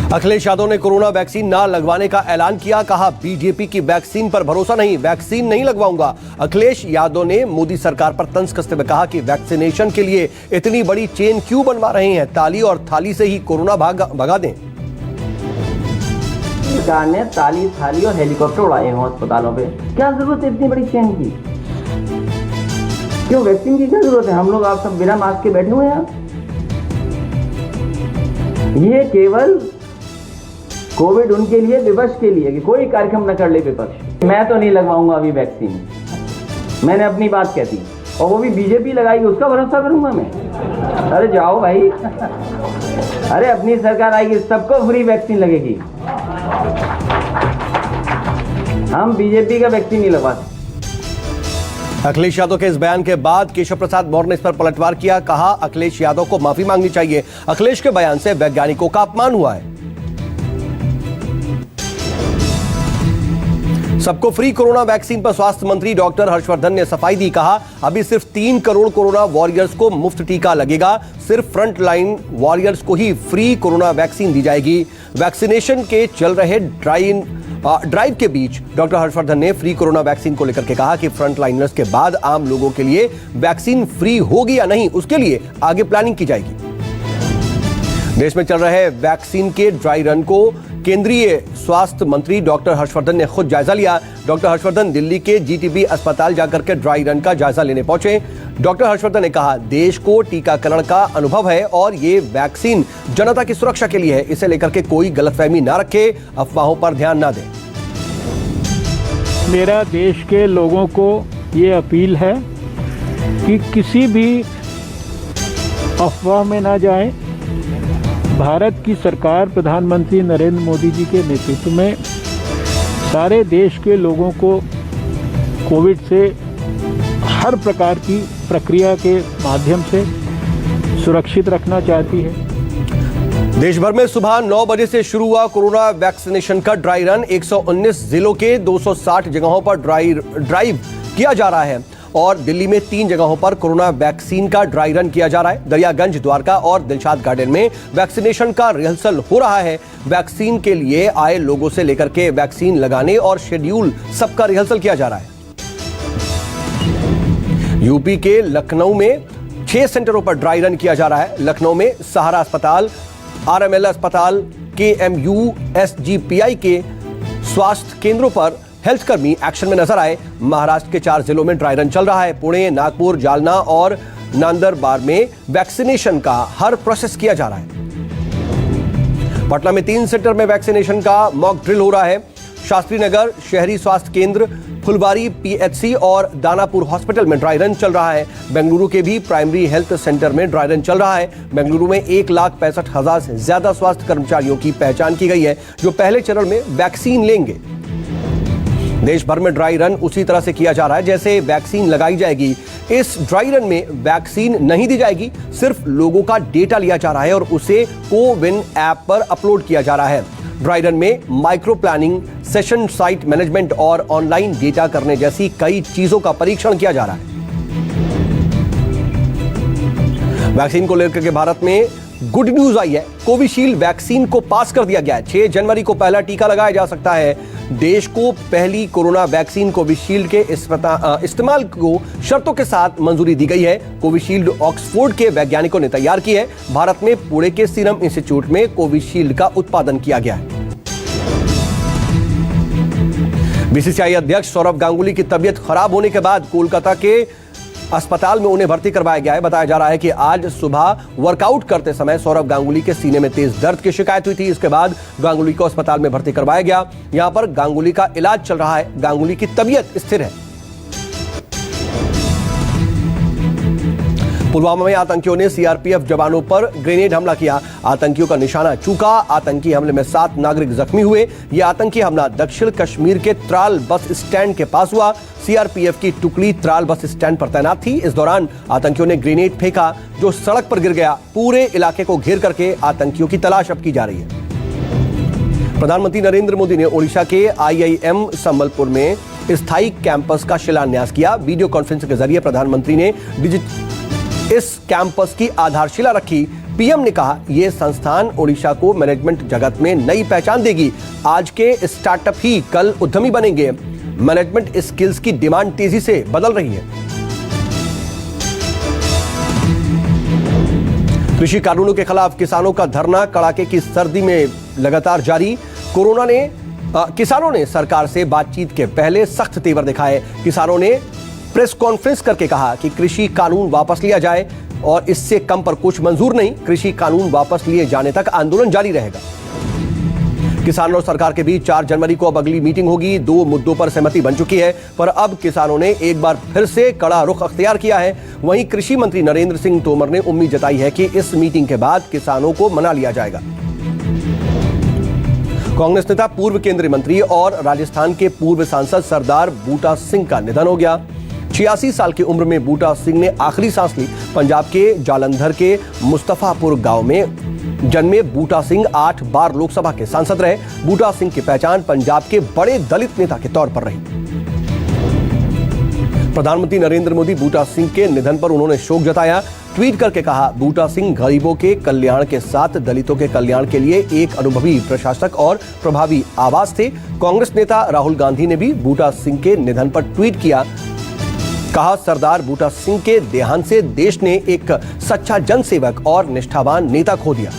अखिलेश यादव ने corona vaccine ना लगवाने का ऐलान किया। कहा, बीजेपी की वैक्सीन पर भरोसा नहीं, वैक्सीन नहीं लगवाऊंगा। अखिलेश यादव ने मोदी सरकार पर तंज कसते हुए कहा कि वैक्सीनेशन के लिए इतनी बड़ी चेन क्यों बनवा रहे हैं, ताली और थाली से ही कोरोना भगा दें। सरकार ने ताली थाली और हेलीकॉप्टर उड़ाए हैं अस्पतालों पे, क्या जरूरत है इतनी बड़ी चेन की? क्यों वैक्सीन की क्या जरूरत है? हम लोग आप सब बिना मास्क के बैठे हुए हैं। ये केवल कोविड उनके लिए, विपक्ष के लिए कि कोई कार्यक्रम न कर ले विपक्ष। मैं तो नहीं लगवाऊंगा अभी वैक्सीन, मैंने अपनी बात कह दी, और वो भी बीजेपी लगाएगी उसका भरोसा करूंगा मैं? अरे जाओ भाई, अरे अपनी सरकार आएगी सबको फ्री वैक्सीन लगेगी, हम बीजेपी का वैक्सीन नहीं लगवा सकते। अखिलेश यादव के इस बयान के बाद केशव प्रसाद मौर्य ने इस पर पलटवार किया। कहा, अखिलेश यादव को माफी मांगनी चाहिए। अखिलेश के बयान से वैज्ञानिकों का अपमान हुआ है। सबको फ्री कोरोना वैक्सीन पर स्वास्थ्य मंत्री डॉक्टर हर्षवर्धन ने सफाई दी। कहा, अभी सिर्फ 3 करोड़ कोरोना वॉरियर्स को मुफ्त टीका लगेगा, सिर्फ फ्रंट लाइन वॉरियर्स को ही फ्री कोरोना वैक्सीन दी जाएगी। वैक्सीनेशन के चल रहे ड्राइव के बीच डॉक्टर हर्षवर्धन ने फ्री कोरोना वैक्सीन को लेकर के कहा कि फ्रंट लाइनर्स के बाद आम लोगों के लिए वैक्सीन फ्री होगी या नहीं, उसके लिए आगे प्लानिंग की जाएगी। देश में चल रहे वैक्सीन के ड्राई रन को केंद्रीय स्वास्थ्य मंत्री डॉक्टर हर्षवर्धन ने खुद जायजा लिया। डॉक्टर हर्षवर्धन दिल्ली के जीटीबी अस्पताल जाकर के ड्राई रन का जायजा लेने पहुंचे। डॉक्टर हर्षवर्धन ने कहा, देश को टीकाकरण का अनुभव है और ये वैक्सीन जनता की सुरक्षा के लिए है, इसे लेकर के कोई गलतफहमी ना रखे, अफवाहों पर ध्यान ना दें। मेरा देश के लोगों को ये अपील है कि किसी भी अफवाह में ना जाएं। भारत की सरकार प्रधानमंत्री नरेंद्र मोदी जी के नेतृत्व में सारे देश के लोगों को कोविड से हर प्रकार की प्रक्रिया के माध्यम से सुरक्षित रखना चाहती है। देश भर में सुबह 9 बजे से शुरू हुआ कोरोना वैक्सीनेशन का ड्राई रन। 119 जिलों के 260 जगहों पर ड्राइव किया जा रहा है और दिल्ली में 3 जगहों पर कोरोना वैक्सीन का ड्राई रन किया जा रहा है। दरियागंज, द्वारका और दिलशाद गार्डन में वैक्सीनेशन का रिहर्सल हो रहा है। वैक्सीन के लिए आए लोगों से लेकर के वैक्सीन लगाने और शेड्यूल सबका रिहर्सल किया जा रहा है। यूपी के लखनऊ में 6 सेंटरों पर ड्राई रन किया जा रहा है। लखनऊ में सहारा अस्पताल, आरएमएल अस्पताल, केएमयू, एसजीपीआई के स्वास्थ्य केंद्रों पर हेल्थ कर्मी एक्शन में नजर आए। महाराष्ट्र के 4 जिलों में ड्राई रन चल रहा है। पुणे, नागपुर, जालना और नंदरबार में वैक्सीनेशन का हर प्रोसेस किया जा रहा है। पटना में 3 सेंटर में वैक्सीनेशन का मॉक ड्रिल हो रहा है। शास्त्री नगर शहरी स्वास्थ्य केंद्र, फुलबारी पीएचसी और दानापुर हॉस्पिटल में ड्राई रन चल रहा है। बेंगलुरु के भी प्राइमरी हेल्थ सेंटर में ड्राई रन चल रहा है। बेंगलुरु में 1,65,000 से ज्यादा स्वास्थ्य कर्मचारियों की पहचान की गई है जो पहले चरण में वैक्सीन लेंगे। देश भर में ड्राई रन उसी तरह से किया जा रहा है जैसे वैक्सीन लगाई जाएगी। इस ड्राई रन में वैक्सीन नहीं दी जाएगी, सिर्फ लोगों का डेटा लिया जा रहा है और उसे कोविन ऐप पर अपलोड किया जा रहा है। ड्राई रन में micro planning, session site management और ऑनलाइन डेटा करने जैसी कई चीजों का परीक्षण किया जा रहा है। वैक्सीन को लेकर के भारत में गुड न्यूज आई है। कोविशील्ड वैक्सीन को पास कर दिया गया है। 6 जनवरी को पहला टीका लगाया जा सकता है। देश को पहली कोरोना वैक्सीन कोविशील्ड के इस्तेमाल को शर्तों के साथ मंजूरी दी गई है। कोविशील्ड ऑक्सफोर्ड के वैज्ञानिकों ने तैयार की है। भारत में पुणे के सीरम इंस्टीट्यूट में कोविशील्ड का उत्पादन किया गया है। बीसीसीआई अध्यक्ष सौरव गांगुली की तबीयत खराब होने के बाद कोलकाता के अस्पताल में उन्हें भर्ती करवाया गया है। बताया जा रहा है कि आज सुबह वर्कआउट करते समय सौरव गांगुली के सीने में तेज दर्द की शिकायत हुई थी। इसके बाद गांगुली को अस्पताल में भर्ती करवाया गया। यहां पर गांगुली का इलाज चल रहा है। गांगुली की तबीयत स्थिर है। पुलवामा में आतंकियों ने सीआरपीएफ जवानों पर ग्रेनेड हमला किया। आतंकियों का निशाना चूका। आतंकी हमले में 7 नागरिक जख्मी हुए। यह आतंकी हमला दक्षिण कश्मीर के त्राल बस स्टैंड के पास हुआ। सीआरपीएफ की टुकड़ी त्राल बस स्टैंड पर तैनात थी। इस दौरान आतंकियों ने ग्रेनेड फेंका जो सड़क पर गिर गया। पूरे इलाके को घेर करके आतंकियों की तलाश अब की जा रही है। प्रधानमंत्री नरेंद्र मोदी ने ओडिशा के आईआईएम संबलपुर में स्थायी कैंपस का शिलान्यास किया। वीडियो कॉन्फ्रेंसिंग के जरिए प्रधानमंत्री ने इस कैंपस की आधारशिला रखी। पीएम ने कहा, यह संस्थान ओडिशा को मैनेजमेंट जगत में नई पहचान देगी। आज के स्टार्टअप ही कल उद्यमी बनेंगे। मैनेजमेंट स्किल्स की डिमांड तेजी से बदल रही है। कृषि कानूनों के खिलाफ किसानों का धरना कड़ाके की सर्दी में लगातार जारी। किसानों ने सरकार से बातचीत के पहले सख्त तेवर दिखाए। किसानों ने प्रेस कॉन्फ्रेंस करके कहा कि कृषि कानून वापस लिया जाए और इससे कम पर कुछ मंजूर नहीं। कृषि कानून वापस लिए जाने तक आंदोलन जारी रहेगा। किसानों और सरकार के बीच 4 जनवरी को अब अगली मीटिंग होगी। 2 मुद्दों पर सहमति बन चुकी है, पर अब किसानों ने एक बार फिर से कड़ा रुख अख्तियार किया है। वहीं कृषि मंत्री नरेंद्र सिंह तोमर ने उम्मीद जताई है कि इस मीटिंग के बाद किसानों को मना लिया जाएगा। कांग्रेस नेता, पूर्व केंद्रीय मंत्री और राजस्थान के पूर्व सांसद सरदार बूटा सिंह का निधन हो गया। 86 साल की उम्र में बूटा सिंह ने आखिरी सांस ली। पंजाब के जालंधर के मुस्तफापुर गांव में जन्मे बूटा सिंह 8 बार लोकसभा के सांसद रहे। बूटा सिंह की पहचान पंजाब के बड़े दलित नेता के तौर पर रही। प्रधानमंत्री नरेंद्र मोदी बूटा सिंह के निधन पर उन्होंने शोक जताया। ट्वीट करके कहा, बूटा सिंह गरीबों के कल्याण के साथ दलितों के कल्याण के लिए एक अनुभवी प्रशासक और प्रभावी आवाज थे। कांग्रेस नेता राहुल गांधी ने भी बूटा सिंह के निधन पर ट्वीट किया। कहा, सरदार बूटा सिंह के देहांत से देश ने एक सच्चा जनसेवक और निष्ठावान नेता खो दिया।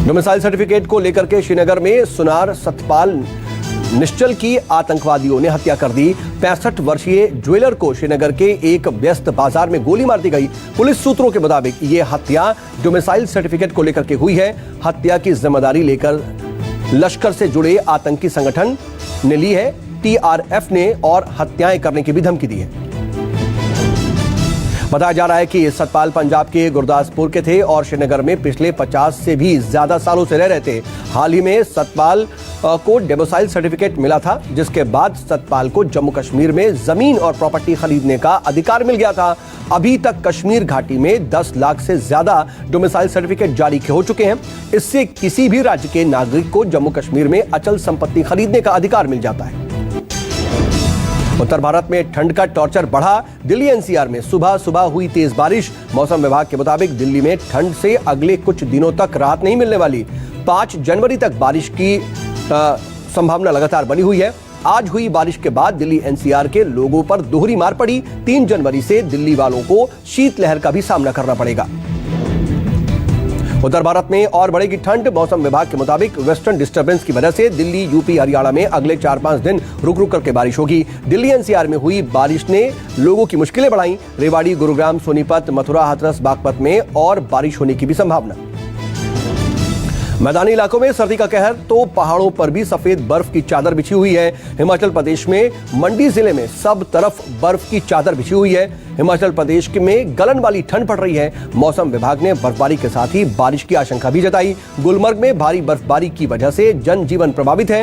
डोमिसाइल सर्टिफिकेट को लेकर के श्रीनगर में सुनार सतपाल निश्चल की आतंकवादियों ने हत्या कर दी। 65 वर्षीय ज्वेलर को श्रीनगर के एक व्यस्त बाजार में गोली मार दी गई। पुलिस सूत्रों के मुताबिक यह हत्या डोमिसाइल सर्टिफिकेट को लेकर के हुई है। हत्या की जिम्मेदारी लेकर लश्कर से जुड़े आतंकी संगठन ने ली है। टीआरएफ ने और हत्याएं करने की भी धमकी दी है। बताया जा रहा है कि सतपाल पंजाब के गुरदासपुर के थे और श्रीनगर में पिछले 50 से भी ज्यादा सालों से रह रहे थे। हाल ही में सतपाल को डोमिसाइल सर्टिफिकेट मिला था, जिसके बाद सतपाल को जम्मू कश्मीर में जमीन और प्रॉपर्टी खरीदने का अधिकार मिल गया था। अभी तक कश्मीर घाटी में 10 लाख से ज्यादा डोमिसाइल सर्टिफिकेट जारी हो चुके हैं। इससे किसी भी राज्य के नागरिक को जम्मू कश्मीर में अचल संपत्ति खरीदने का अधिकार मिल जाता है। उत्तर भारत में ठंड का टॉर्चर बढ़ा। दिल्ली एनसीआर में सुबह सुबह हुई तेज बारिश। मौसम विभाग के मुताबिक दिल्ली में ठंड से अगले कुछ दिनों तक राहत नहीं मिलने वाली। 5 जनवरी तक बारिश की संभावना लगातार बनी हुई है। आज हुई बारिश के बाद दिल्ली एनसीआर के लोगों पर दोहरी मार पड़ी। 3 जनवरी से दिल्ली वालों को शीतलहर का भी सामना करना पड़ेगा। उत्तर भारत में और बढ़ेगी ठंड। मौसम विभाग के मुताबिक वेस्टर्न डिस्टर्बेंस की वजह से दिल्ली, यूपी, हरियाणा में अगले 4-5 दिन रुक रुक करके बारिश होगी। दिल्ली एनसीआर में हुई बारिश ने लोगों की मुश्किलें बढ़ाई। रेवाड़ी, गुरुग्राम, सोनीपत, मथुरा, हाथरस, बागपत में और बारिश होने की भी संभावना। मैदानी इलाकों में सर्दी का कहर तो पहाड़ों पर भी सफेद बर्फ की चादर बिछी हुई है। हिमाचल प्रदेश में मंडी जिले में सब तरफ बर्फ की चादर बिछी हुई है। हिमाचल प्रदेश में गलन वाली ठंड पड़ रही है। मौसम विभाग ने बर्फबारी के साथ ही बारिश की आशंका भी जताई। गुलमर्ग में भारी बर्फबारी की वजह से जनजीवन प्रभावित है।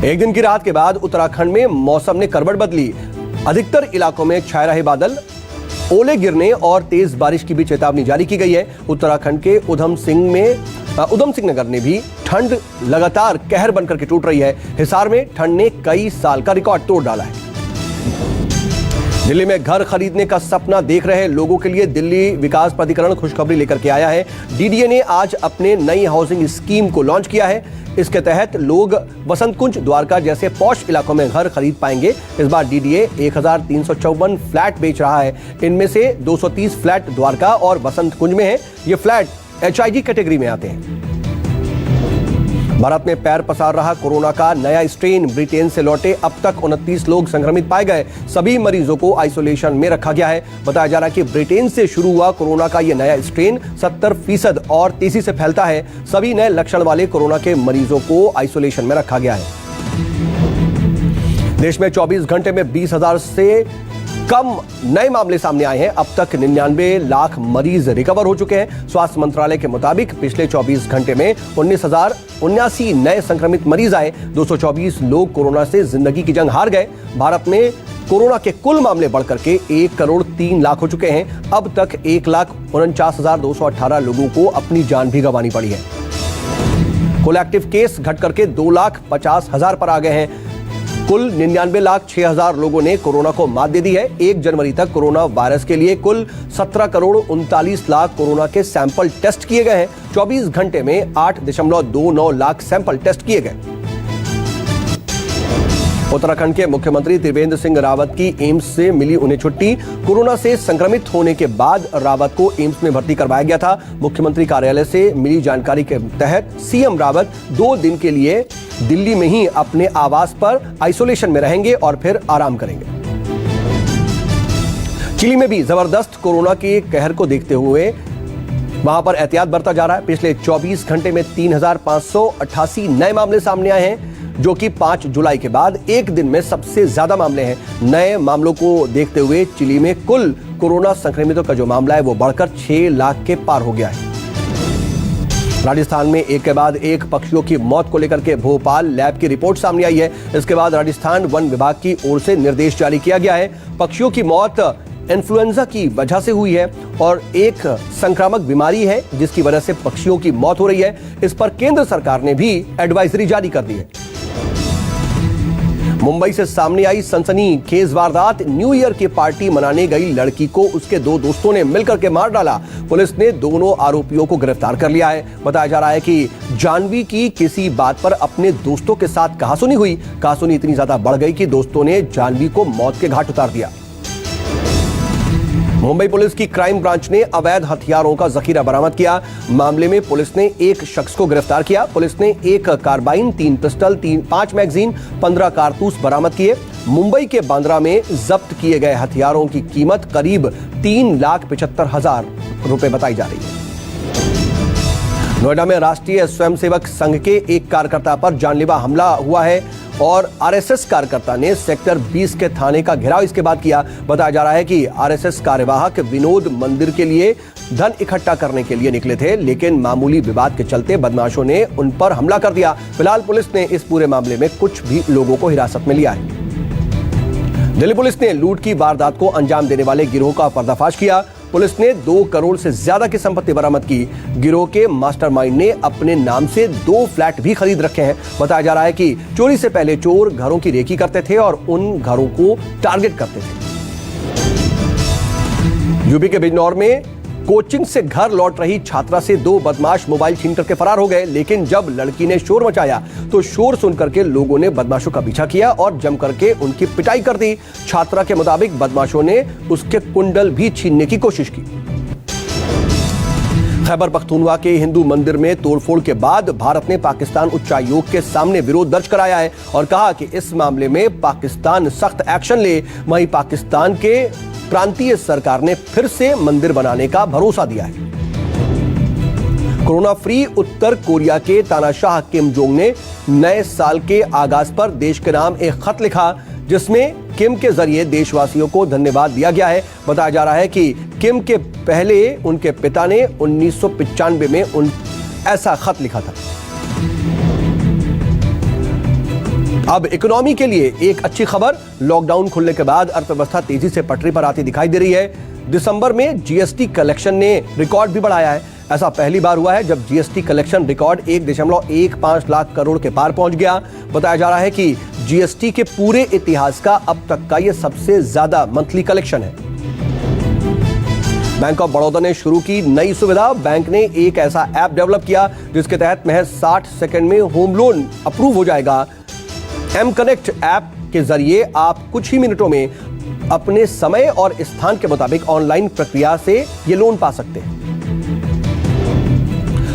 एक दिन की रात के बाद उत्तराखंड में मौसम ने करवट बदली। अधिकतर इलाकों में छाए रहे बादल। ओले गिरने और तेज बारिश की भी चेतावनी जारी की गई है। उत्तराखंड के उधम सिंह नगर ने भी ठंड लगातार कहर बनकर के टूट रही है। हिसार में ठंड ने कई साल का रिकॉर्ड तोड़ डाला है। दिल्ली में घर खरीदने का सपना देख रहे लोगों के लिए दिल्ली विकास प्राधिकरण खुशखबरी लेकर के आया है। डीडीए ने आज अपने नई हाउसिंग स्कीम को लॉन्च किया है। इसके तहत लोग वसंत कुंज, द्वारका जैसे पॉश इलाकों में घर खरीद पाएंगे। इस बार डीडीए 1354 फ्लैट बेच रहा है। इनमें से 230 फ्लैट द्वारका और वसंत कुंज में है। ये फ्लैट एचआईजी कैटेगरी में आते हैं। भारत में पैर पसार रहा कोरोना का नया स्ट्रेन। ब्रिटेन से लौटे अब तक 29 लोग संक्रमित पाए गए। सभी मरीजों को आइसोलेशन में रखा गया है। बताया जा रहा है कि ब्रिटेन से शुरू हुआ कोरोना का यह नया स्ट्रेन 70% और तेजी से फैलता है। सभी नए लक्षण वाले कोरोना के मरीजों को आइसोलेशन में रखा गया है। देश में 24 घंटे में 20,000 से कम नए मामले सामने आए हैं। अब तक 99 लाख मरीज रिकवर हो चुके हैं। स्वास्थ्य मंत्रालय के मुताबिक पिछले 24 घंटे में 19,079 नए संक्रमित मरीज आए। 224 लोग कोरोना से जिंदगी की जंग हार गए। भारत में कोरोना के कुल मामले बढ़कर के 1,03,00,000 हो चुके हैं। अब तक 1,49,218 लोगों को अपनी जान भी गंवानी पड़ी है। कुल एक्टिव केस घट करके 2,50,000 पर आ गए हैं। कुल 99,06,000 लोगों ने कोरोना को मात दे दी है। 1 जनवरी तक कोरोना वायरस के लिए कुल 17,39 लाख कोरोना के सैंपल टेस्ट किए गए हैं। 24 घंटे में 8.29 लाख सैंपल टेस्ट किए गए। उत्तराखंड के मुख्यमंत्री त्रिवेंद्र सिंह रावत की एम्स से मिली उन्हें छुट्टी। कोरोना से संक्रमित होने के बाद रावत को एम्स में भर्ती करवाया गया था। मुख्यमंत्री कार्यालय से मिली जानकारी के तहत सीएम रावत 2 दिन के लिए दिल्ली में ही अपने आवास पर आइसोलेशन में रहेंगे और फिर आराम करेंगे। चिली में भी जबरदस्त कोरोना के कहर को देखते हुए वहां पर एहतियात बरता जा रहा है। पिछले 24 घंटे में 3,588 नए मामले सामने आए हैं, जो कि 5 जुलाई के बाद एक दिन में सबसे ज्यादा मामले हैं। नए मामलों को देखते हुए चिली में कुल कोरोना संक्रमितों का जो मामला है वो बढ़कर 6 लाख के पार हो गया है। राजस्थान में एक के बाद एक पक्षियों की मौत को लेकर के भोपाल लैब की रिपोर्ट सामने आई है। इसके बाद राजस्थान वन विभाग की ओर से निर्देश जारी किया गया है। पक्षियों की मौत इन्फ्लुएंजा की वजह से हुई है और एक संक्रामक बीमारी है जिसकी वजह से पक्षियों की मौत हो रही है। इस पर केंद्र सरकार ने भी एडवाइजरी जारी कर दी है। मुंबई से सामने आई सनसनीखेज वारदात। न्यू ईयर की पार्टी मनाने गई लड़की को उसके 2 दोस्तों ने मिलकर के मार डाला। पुलिस ने दोनों आरोपियों को गिरफ्तार कर लिया है। बताया जा रहा है कि जानवी की किसी बात पर अपने दोस्तों के साथ कहासुनी हुई। कहासुनी इतनी ज्यादा बढ़ गई कि दोस्तों ने जानवी को मौत के घाट उतार दिया। मुंबई पुलिस की क्राइम ब्रांच ने अवैध हथियारों का जखीरा बरामद किया। मामले में पुलिस ने एक शख्स को गिरफ्तार किया। पुलिस ने 1 कार्बाइन, 3 पिस्टल, 5 मैगजीन, 15 कारतूस बरामद किए। मुंबई के बांद्रा में जब्त किए गए हथियारों की कीमत करीब 3,75,000 रुपए बताई जा रही है। नोएडा में राष्ट्रीय स्वयंसेवक संघ के एक कार्यकर्ता पर जानलेवा हमला हुआ है और आरएसएस कार्यकर्ता ने सेक्टर 20 के थाने का घेराव इसके बाद किया। बताया जा रहा है कि आरएसएस कार्यवाहक विनोद मंदिर के लिए धन इकट्ठा करने के लिए निकले थे, लेकिन मामूली विवाद के चलते बदमाशों ने उन पर हमला कर दिया। फिलहाल पुलिस ने इस पूरे मामले में कुछ भी लोगों को हिरासत में लिया है। दिल्ली पुलिस ने लूट की वारदात को अंजाम देने वाले गिरोह का पर्दाफाश किया। पुलिस ने 2 करोड़ से ज्यादा की संपत्ति बरामद की। गिरोह के मास्टरमाइंड ने अपने नाम से 2 फ्लैट भी खरीद रखे हैं। बताया जा रहा है कि चोरी से पहले चोर घरों की रेकी करते थे और उन घरों को टारगेट करते थे। यूपी के बिजनौर में कोचिंग से घर लौट रही छात्रा से 2 बदमाश मोबाइल छीन करके फरार हो गए, लेकिन जब लड़की ने शोर मचाया तो शोर सुनकर के लोगों ने बदमाशों का पीछा किया और जम करके उनकी पिटाई कर दी। छात्रा के मुताबिक बदमाशों ने उसके कुंडल भी छीनने की कोशिश की। खैबर पख्तूनवा के हिंदू मंदिर में तोड़फोड़ के बाद भारत ने पाकिस्तान उच्चायोग के सामने विरोध दर्ज कराया है और कहा कि इस मामले में पाकिस्तान सख्त एक्शन ले। वहीं पाकिस्तान के प्रांतीय सरकार ने फिर से मंदिर बनाने का भरोसा दिया है। कोरोना फ्री उत्तर कोरिया के तानाशाह किम जोंग ने नए साल के आगाज पर देश के नाम एक खत लिखा, जिसमें किम के जरिए देशवासियों को धन्यवाद दिया गया है। बताया जा रहा है कि किम के पहले उनके पिता ने 1995 में ऐसा खत लिखा था। अब इकोनॉमी के लिए एक अच्छी खबर। लॉकडाउन खुलने के बाद अर्थव्यवस्था तेजी से पटरी पर आती दिखाई दे रही है। दिसंबर में जीएसटी कलेक्शन ने रिकॉर्ड भी बढ़ाया है। ऐसा पहली बार हुआ है जब GST collection record 1.15 lakh crore के पार पहुंच गया। बताया जा रहा है कि जीएसटी के पूरे इतिहास का अब तक का यह सबसे ज्यादा मंथली कलेक्शन है। बैंक ऑफ बड़ौदा ने शुरू की नई सुविधा। बैंक ने एक ऐसा ऐप डेवलप किया जिसके तहत महज 60 सेकंड में होम लोन अप्रूव हो जाएगा। एम कनेक्ट ऐप के जरिए आप कुछ ही मिनटों में अपने समय और स्थान के मुताबिक ऑनलाइन प्रक्रिया से ये लोन पा सकते हैं।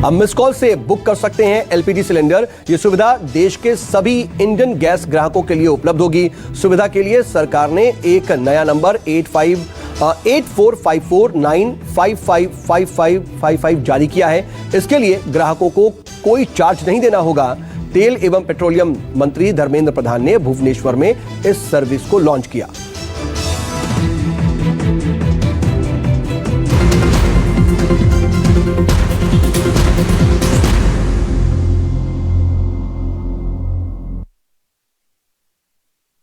अब मिस कॉल से बुक कर सकते हैं एलपीजी सिलेंडर। ये सुविधा देश के सभी इंडियन गैस ग्राहकों के लिए उपलब्ध होगी। सुविधा के लिए सरकार ने एक नया नंबर 8454955555 जारी किया है। इसके लिए ग्राहकों को कोई चार्ज नहीं देना होगा। तेल एवं पेट्रोलियम मंत्री धर्मेंद्र प्रधान ने भुवनेश्वर में इस सर्विस को लॉन्च किया।